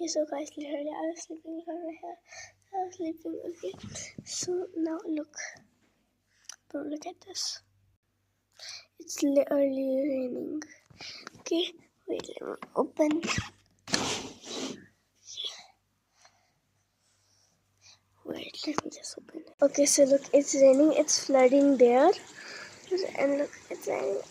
Okay, so guys, literally I was sleeping for my hair. I was sleeping, okay. So now look. Bro, look at this. It's literally raining. Okay, wait, let me open. Wait, let me just open it. Okay, so look, it's raining, it's flooding there. And look, it's raining.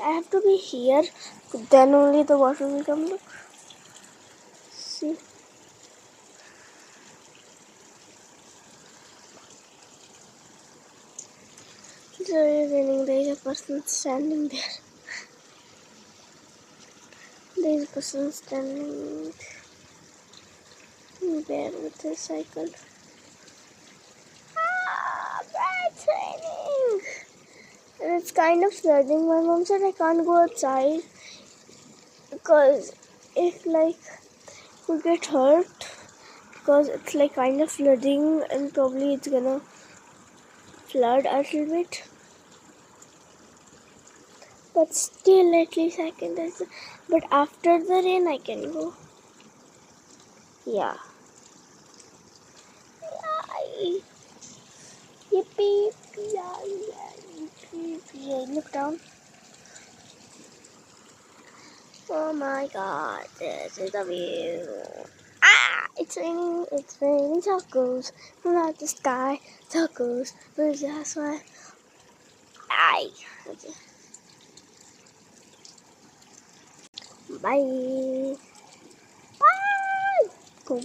I have to be here, then only the water will come. Look, see. It's already raining. There is a person standing there. There is a person standing there with his cycle. It's raining. And it's kind of flooding. My mom said I can't go outside because if we get hurt, because it's kind of flooding and probably it's gonna flood a little bit. But still, at least I can. But after the rain, I can go. Yeah. Yippee! Yeah. Look down. Oh my God! This is the view. It's raining. It's raining circles from out the sky. Circles. But that's why. Okay. Bye. Bye. Go.